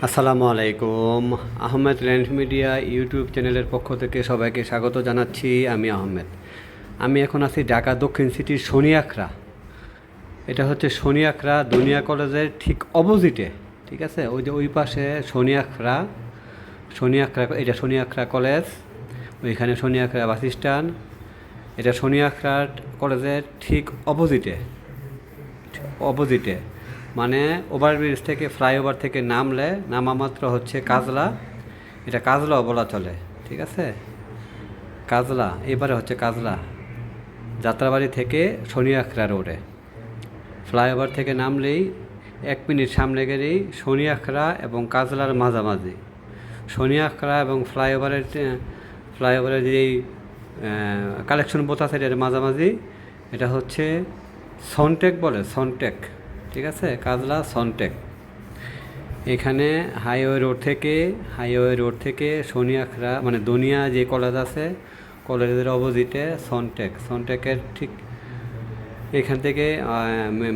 আসসালামু আলাইকুম। Ahmed land media YouTube চ্যানেলের পক্ষ থেকে সবাইকে স্বাগত জানাচ্ছি। আমি আহমেদ। আমি এখন আছি ঢাকা দক্ষিণ সিটির শনিয়াখড়া। এটা হচ্ছে শনিয়াখড়া দুনিয়া কলেজের ঠিক অপোজিটে, ঠিক আছে? ওই যে ওই পাশে শনিয়াখড়া, এটা শনিয়াখড়া কলেজ, ওইখানে শনিয়াখড়া বাস স্ট্যান্ড। এটা শনিয়াখড়া কলেজের ঠিক অপোজিটে মানে ওভারব্রিজ থেকে, ফ্লাইওভার থেকে নামা মাত্র হচ্ছে কাজলা। এটা কাজলাও বলা চলে, ঠিক আছে? কাজলা, এবারে হচ্ছে কাজলা যাত্রাবাড়ি থেকে শনিয়াখড়া রোডে। ফ্লাইওভার থেকে নামলেই 1 মিনিট সামনে গেলেই শনিয়াখড়া এবং কাজলার মাঝামাঝি। শনিয়াখড়া এবং ফ্লাইওভারের যেই কালেকশন বোথ আছে এর মাঝামাঝি। এটা হচ্ছে সনটেক বলে, সনটেক, ঠিক আছে? কাজলা সনটেক। এখানে হাইওয়ে রোড থেকে শনিয়াখড়া মানে দুনিয়া যে কলেজ আছে, কলেজের অপোজিটে সনটেকের ঠিক এখান থেকে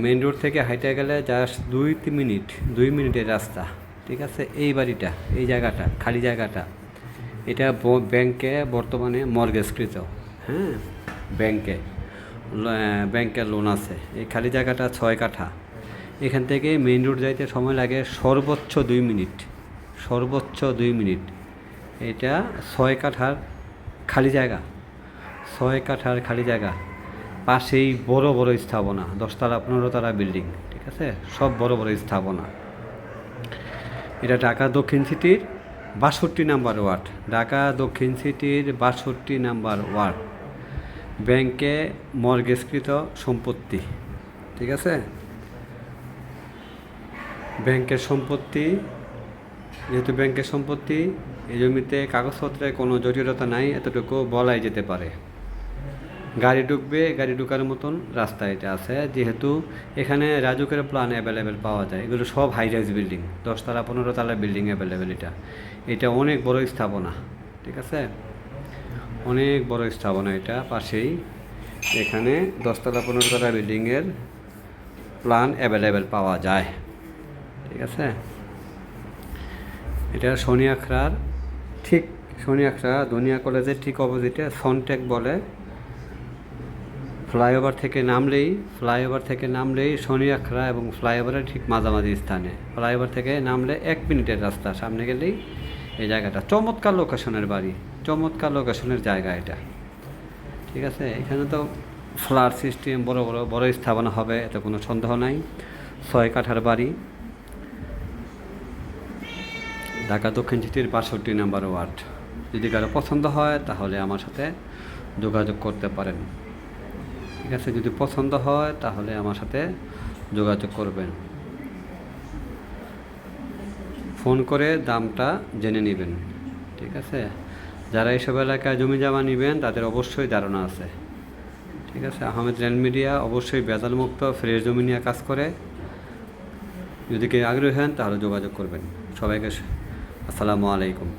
মেন রোড থেকে হাইটে গেলে জাস্ট 2 মিনিটের রাস্তা, ঠিক আছে? এই বাড়িটা, এই জায়গাটা, খালি জায়গাটা, এটা ব্যাংকে বর্তমানে মর্গেজকৃত। হ্যাঁ, ব্যাংকের লোন আছে। এই খালি জায়গাটা 6 কাঠা। এখান থেকে মেইন রোড যাইতে সময় লাগে সর্বোচ্চ 2 মিনিট। এটা 6 কাঠার খালি জায়গা। পাশেই বড় স্থাপনা, 10 তলা 15 তলা বিল্ডিং, ঠিক আছে? সব বড় স্থাপনা। এটা ঢাকা দক্ষিণ সিটির 62 নাম্বার ওয়ার্ড। ঢাকা দক্ষিণ সিটির 62 নাম্বার ওয়ার্ড। ব্যাংকে মর্গেজকৃত সম্পত্তি, ঠিক আছে? যেহেতু ব্যাংকের সম্পত্তি, এই জমিতে কাগজপত্রের কোনো জটিলতা নাই, এতটুকু বলাই যেতে পারে। গাড়ি ঢুকার মতন রাস্তা এটা আছে। যেহেতু এখানে রাজুকের প্ল্যান অ্যাভেলেবেল পাওয়া যায়। এগুলো সব হাই রাইজ বিল্ডিং, 10 তলা 15 তলা বিল্ডিং অ্যাভেলেবেল। এটা অনেক বড় স্থাপনা, ঠিক আছে? অনেক বড় স্থাপনা। এটা পাশেই এখানে 10 তলা 15 তলা বিল্ডিংয়ের প্ল্যান অ্যাভেলেবেল পাওয়া যায়, ঠিক আছে? এটা শনিয়াখড়া দুনিয়া কলেজের ঠিক অপোজিটে সনটেক বলে। ফ্লাইওভার থেকে নামলেই শনিয়াখড়া এবং ফ্লাইওভারের ঠিক মাঝামাঝি স্থানে। ফ্লাইওভার থেকে নামলে 1 মিনিটের রাস্তা, সামনে গেলেই এই জায়গাটা। চমৎকার লোকেশনের জায়গা এটা, ঠিক আছে? এখানে তো ফ্ল্যাট সিস্টেম, বড় স্থাপনা হবে, এতে কোনো সন্দেহ নাই। 6 কাঠার বাড়ি। ঢাকা দক্ষিণ সিটির 62 নাম্বার ওয়ার্ড। যদি কারো পছন্দ হয় তাহলে আমার সাথে যোগাযোগ করতে পারেন, ঠিক আছে? যদি পছন্দ হয় তাহলে আমার সাথে যোগাযোগ করবেন। ফোন করে দামটা জেনে নেবেন, ঠিক আছে? যারা এইসব এলাকায় জমি জমা নেবেন তাদের অবশ্যই ধারণা আছে, ঠিক আছে? আহমেদ ল্যান্ড মিডিয়া অবশ্যই ভেজালমুক্ত ফ্রেশ জমি নিয়ে কাজ করে। যদি কেউ আগ্রহী হন তাহলে যোগাযোগ করবেন। সবাইকে আসসালামু আলাইকুম।